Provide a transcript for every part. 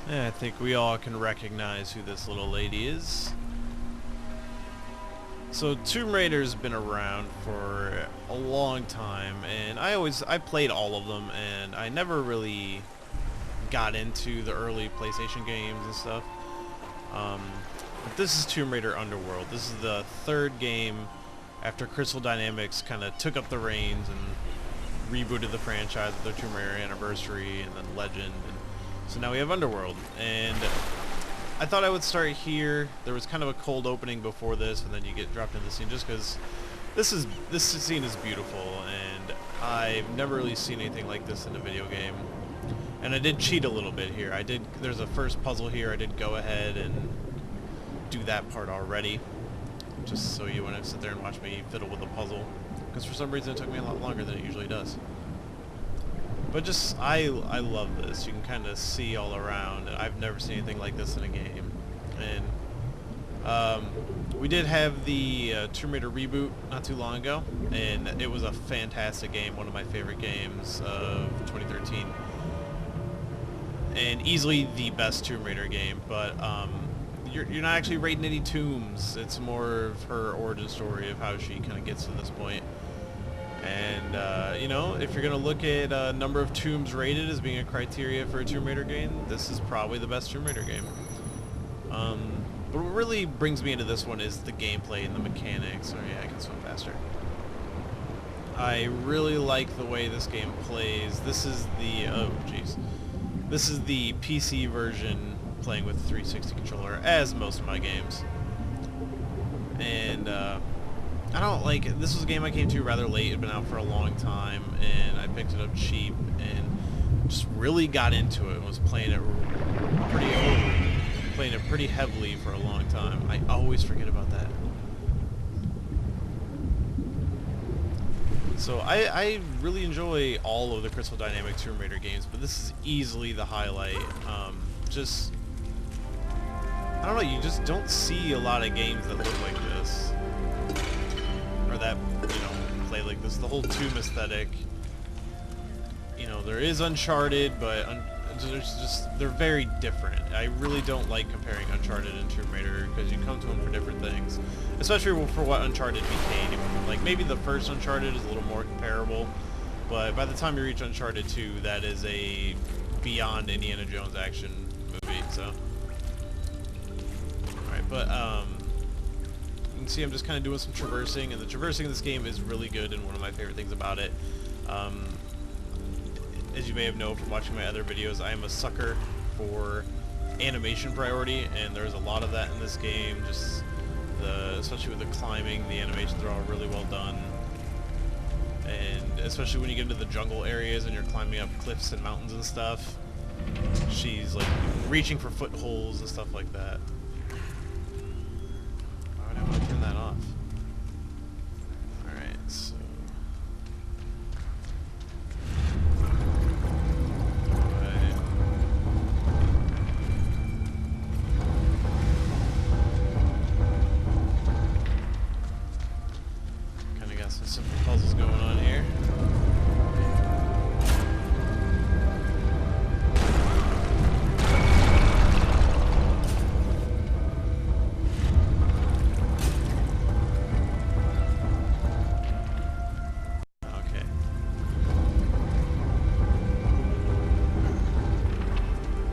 Yeah, I think we all can recognize who this little lady is. So Tomb Raider's been around for a long time, and I played all of them, and I never really got into the early PlayStation games and stuff. But this is Tomb Raider Underworld. This is the third game after Crystal Dynamics kind of took up the reins and rebooted the franchise with their Tomb Raider Anniversary and then Legend. And so now we have Underworld, and I thought I would start here. There was kind of a cold opening before this, and then you get dropped into the scene just because this scene is beautiful, and I've never really seen anything like this in a video game. And I did cheat a little bit here. There's a first puzzle here. I did go ahead and do that part already, just so you wouldn't sit there and watch me fiddle with the puzzle, because for some reason it took me a lot longer than it usually does. But just, I love this. You can kind of see all around. I've never seen anything like this in a game. And we did have the Tomb Raider reboot not too long ago, and it was a fantastic game, one of my favorite games of 2013. And easily the best Tomb Raider game, but you're not actually raiding any tombs. It's more of her origin story of how she kind of gets to this point. And, you know, if you're going to look at number of tombs raided as being a criteria for a Tomb Raider game, this is probably the best Tomb Raider game. But what really brings me into this one is the gameplay and the mechanics. Oh yeah, I can swim faster. I really like the way this game plays. This is the, oh jeez. This is the PC version playing with the 360 controller, as most of my games. And, I don't like it. This was a game I came to rather late. It had been out for a long time, and I picked it up cheap and just really got into it and was playing it pretty heavily for a long time. I always forget about that. So I really enjoy all of the Crystal Dynamics Tomb Raider games, but this is easily the highlight. Just, I don't know, you just don't see a lot of games that look like this. Or that, you know, play like this. The whole tomb aesthetic. You know, there is Uncharted, but they're very different. I really don't like comparing Uncharted and Tomb Raider because you come to them for different things. Especially for what Uncharted became. Like, maybe the first Uncharted is a little more comparable, but by the time you reach Uncharted 2, that is a beyond Indiana Jones action movie, so. Alright, but, you can see I'm just kind of doing some traversing, and the traversing in this game is really good and one of my favorite things about it. As you may have known from watching my other videos, I am a sucker for animation priority, and there's a lot of that in this game. Just especially with the climbing, the animations are all really well done. And especially when you get into the jungle areas and you're climbing up cliffs and mountains and stuff, she's like reaching for footholds and stuff like that. Why would I want to turn that off? Alright, so... Kinda got some simple puzzles going on here.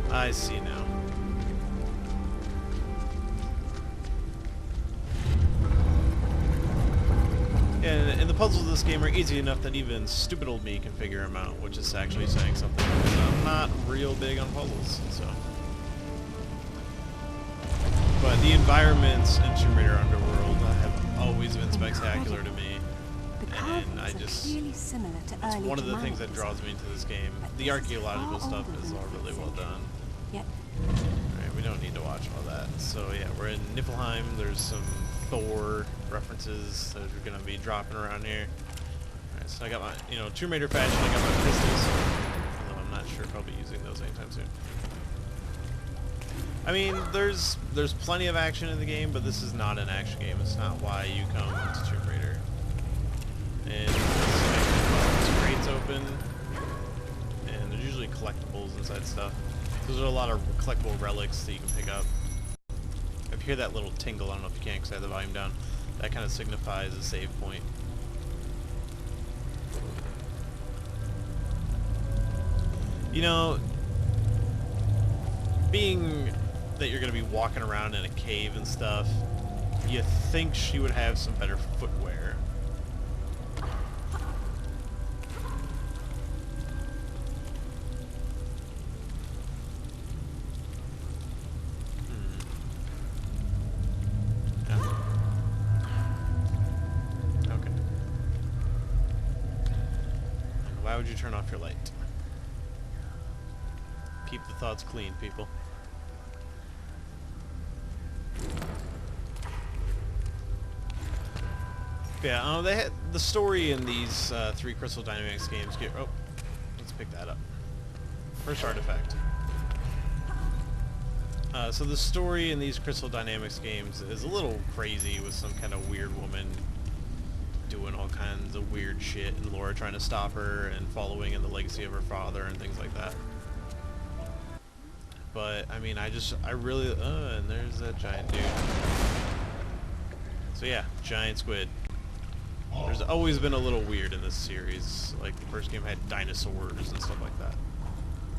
I see now. And the puzzles of this game are easy enough that even stupid old me can figure them out, which is actually saying something. I'm not real big on puzzles, so. But the environments in Tomb Raider Underworld have always been spectacular to me. And I just, it's one of the things that draws me into this game. The archaeological stuff is all really well done. Alright, we don't need to watch all that. So yeah, we're in Niflheim. There's some Thor references that are going to be dropping around here. Alright, so I got my, you know, Tomb Raider fashion, I got my pistols. Although I'm not sure if I'll be using those anytime soon. I mean, there's plenty of action in the game, but this is not an action game. It's not why you come to Tomb Raider. And this crate's open, and there's usually collectibles inside stuff. Those are a lot of collectible relics that you can pick up. If you hear that little tingle, I don't know if you can because I have the volume down, that kind of signifies a save point. You know, being that you're going to be walking around in a cave and stuff, you think she would have some better footwear. Why would you turn off your light? Keep the thoughts clean, people. Yeah, they had the story in these 3 Crystal Dynamics games. Oh, let's pick that up. First artifact. So the story in these Crystal Dynamics games is a little crazy, with some kind of weird woman doing all kinds of weird shit, and Laura trying to stop her and following in the legacy of her father and things like that. But I mean, I really, and there's that giant dude. So yeah, giant squid. There's always been a little weird in this series. Like the first game had dinosaurs and stuff like that.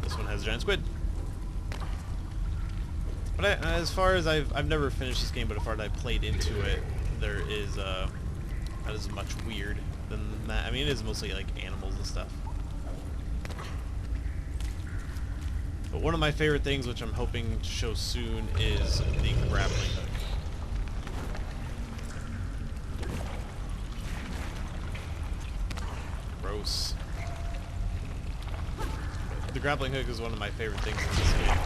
This one has giant squid. But as far as I've never finished this game, but as far as I played into it, there is not as much weird than that. I mean, it is mostly like animals and stuff. But one of my favorite things, which I'm hoping to show soon, is the grappling hook. Gross. The grappling hook is one of my favorite things in this game.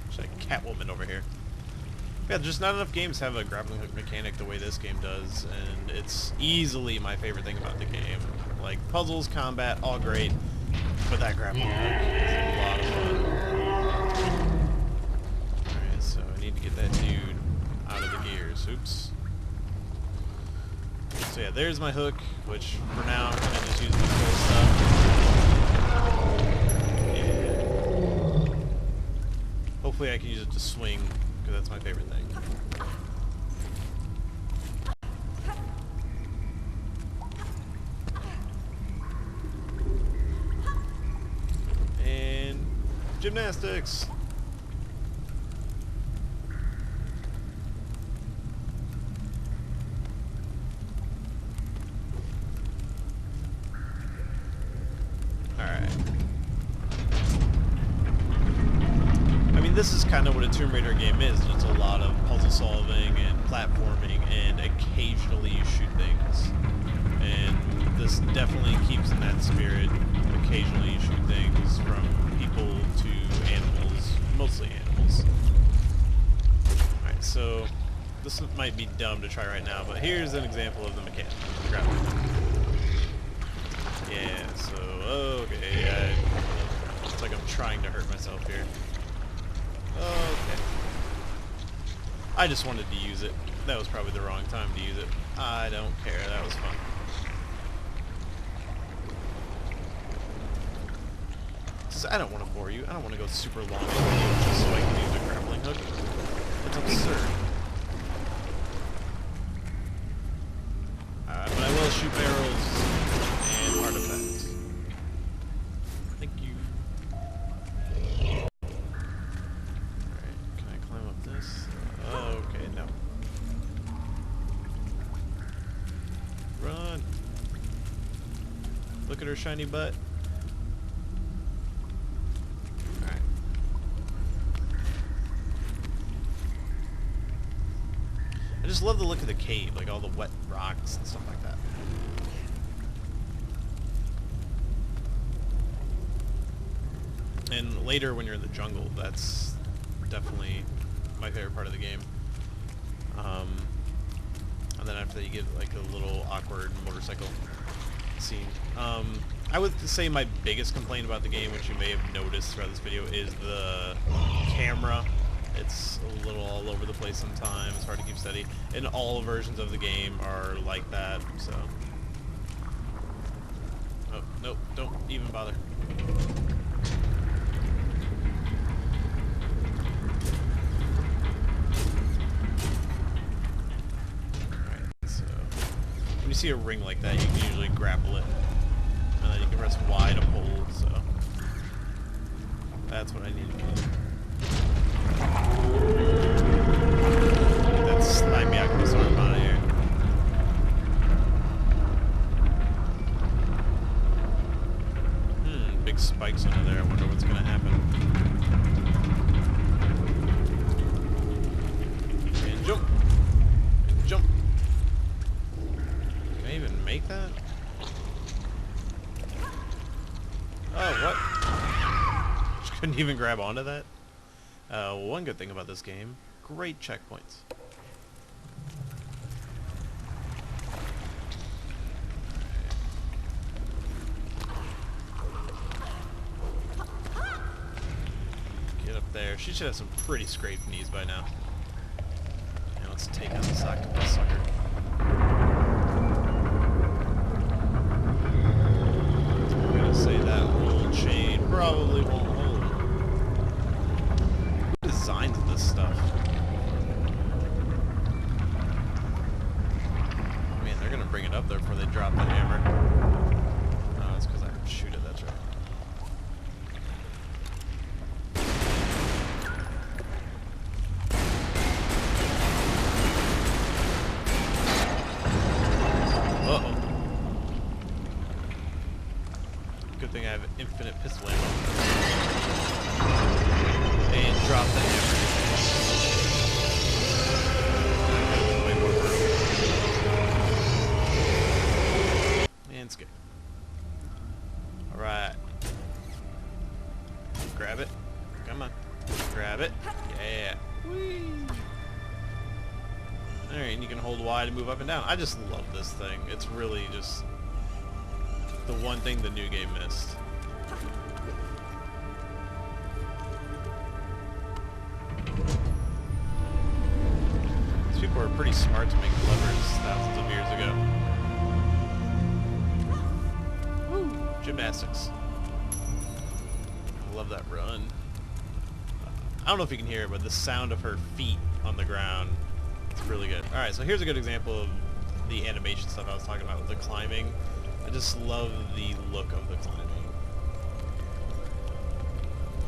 It's like Catwoman over here. Yeah, just not enough games have a grappling hook mechanic the way this game does, and it's easily my favorite thing about the game. Like, puzzles, combat, all great, but that grappling hook is a lot of fun. Alright, so I need to get that dude out of the gears. Oops. So yeah, there's my hook, which for now I'm gonna just use the cool stuff. And hopefully I can use it to swing, because that's my favorite thing. And gymnastics. This is kind of what a Tomb Raider game is. It's a lot of puzzle solving and platforming, and occasionally you shoot things. And this definitely keeps in that spirit. Occasionally you shoot things, from people to animals, mostly animals. Alright, so this might be dumb to try right now, but here's an example of the mechanic. Yeah, so, okay, it's like I'm trying to hurt myself here. Okay. I just wanted to use it. That was probably the wrong time to use it. I don't care. That was fun. I don't want to bore you. I don't want to go super long in the video just so I can use a grappling hook. That's absurd. But I will shoot barrels and artifacts. Thank you. Okay, no. Run! Look at her shiny butt. Alright. I just love the look of the cave, like all the wet rocks and stuff like that. And later when you're in the jungle, that's definitely my favorite part of the game. And then after that you get like a little awkward motorcycle scene. I would say my biggest complaint about the game, which you may have noticed throughout this video, is the camera It's a little all over the place sometimes. It's hard to keep steady. And all versions of the game are like that, so... Oh, nope, don't even bother. Alright, so... When you see a ring like that, you can usually grapple it. And then you can press Y to hold, so... That's what I need to do. Get that slimy octopus arm out of here. Big spikes under there. I wonder what's gonna happen. And jump! And jump! Can I even make that? Oh, what? Just couldn't even grab onto that? One good thing about this game, great checkpoints. Get up there. She should have some pretty scraped knees by now. And let's take out this octopus sucker. I'm gonna say that whole chain probably won't hold. Designed this stuff. I mean, they're gonna bring it up there before they drop the hammer. Oh, it's because I can shoot it, that's right. Uh-oh. Good thing I have infinite pistol ammo. And drop the hammer. Way more brutal. And skip. Alright. Grab it. Come on. Grab it. Yeah. Whee! Alright, and you can hold Y to move up and down. I just love this thing. It's really just the one thing the new game missed. People were pretty smart to make levers thousands of years ago. Woo! Gymnastics. I love that run. I don't know if you can hear it, but the sound of her feet on the ground, it's really good. Alright, so here's a good example of the animation stuff I was talking about with the climbing. I just love the look of the climbing.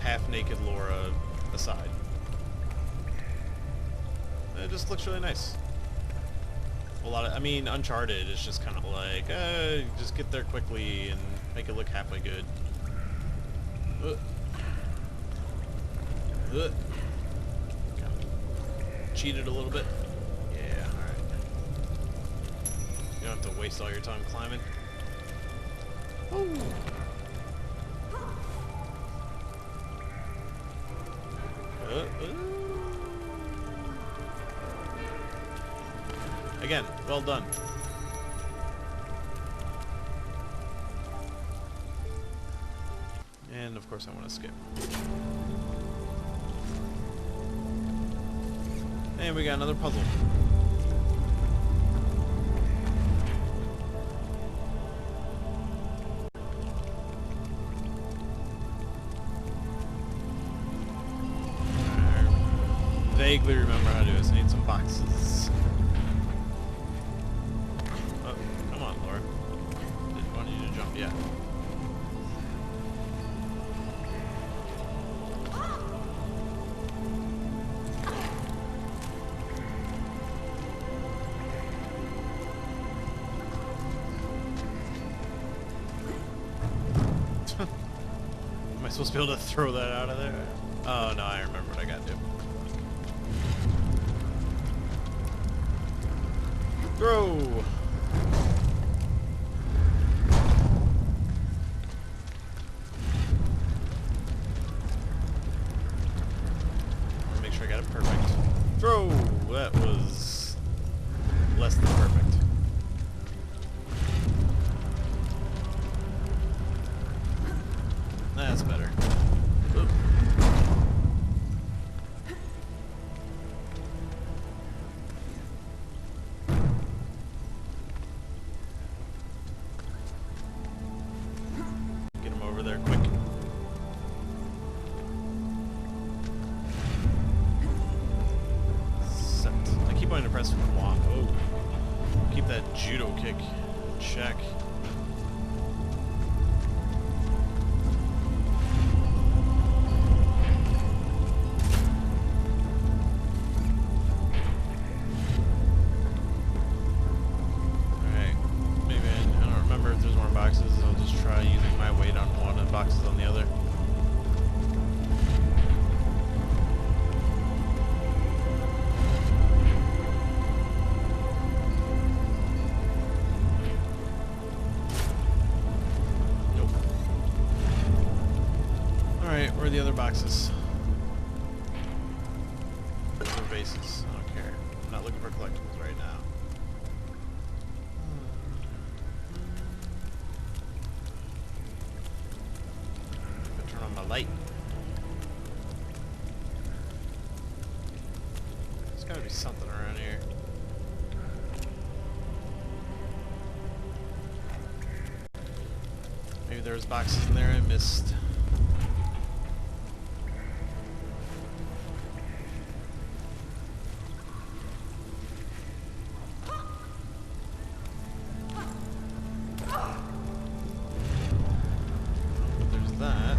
Half-naked Laura aside. It just looks really nice. A lot of, I mean, Uncharted is just kind of like, just get there quickly and make it look halfway good. Cheated a little bit. Yeah, alright. You don't have to waste all your time climbing. Woo. Again, well done. And of course I want to skip. And we got another puzzle. I vaguely remember how to do this. I need some boxes. Oh, come on, Laura. Didn't want you to jump yet. Am I supposed to be able to throw that out of there? Oh no, I remember what I gotta do. Throw! Make sure I got it perfect. Throw! That was less than perfect. That's better. Oop. there quick. Set. I keep wanting to press walk. Oh. Keep that judo kick in check. Boxes on the other. Nope. Alright, where are the other boxes? Other bases. I don't care. I'm not looking for collectibles right now. Light. There's gotta be something around here. Maybe there was boxes in there I missed. But there's that.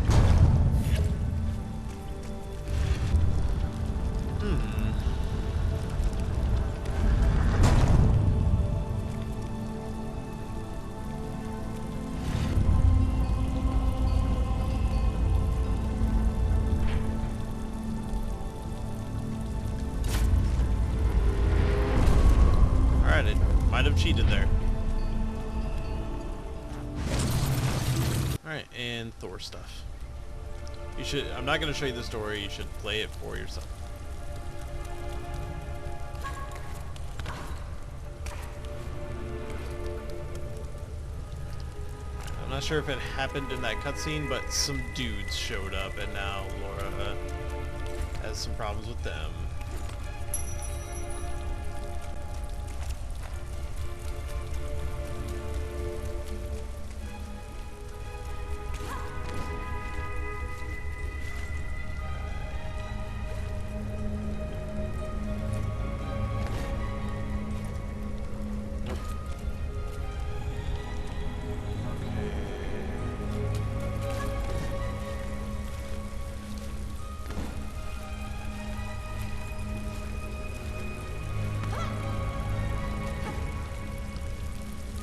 Might have cheated there. Alright, and Thor stuff. You should, I'm not going to show you the story, you should play it for yourself. I'm not sure if it happened in that cutscene, but some dudes showed up and now Laura has some problems with them.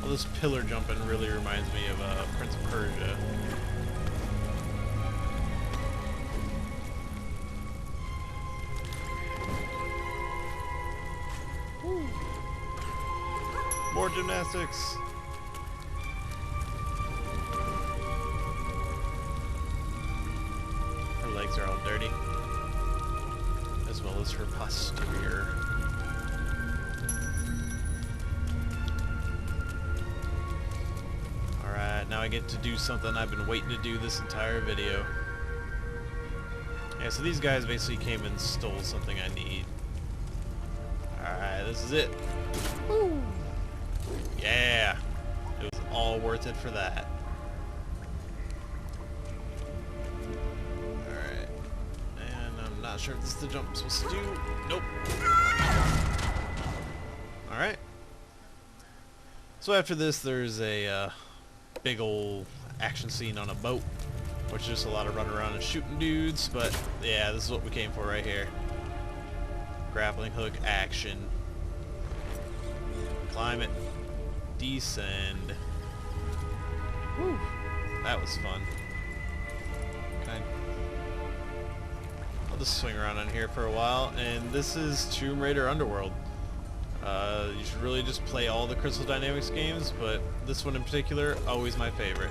This pillar jumping really reminds me of Prince of Persia. Woo. More gymnastics. Her legs are all dirty, as well as her posterior. Now I get to do something I've been waiting to do this entire video. Yeah, so these guys basically came and stole something I need. Alright, this is it. Woo! Yeah! It was all worth it for that. Alright. And I'm not sure if this is the jump I'm supposed to do. Nope. Alright. So after this, there's a big old action scene on a boat, which is just a lot of running around and shooting dudes, but yeah, this is what we came for right here. Grappling hook action. Climb it. Descend. Whew. That was fun. Okay. I'll just swing around on here for a while, and this is Tomb Raider Underworld. You should really just play all the Crystal Dynamics games, but this one in particular, always my favorite.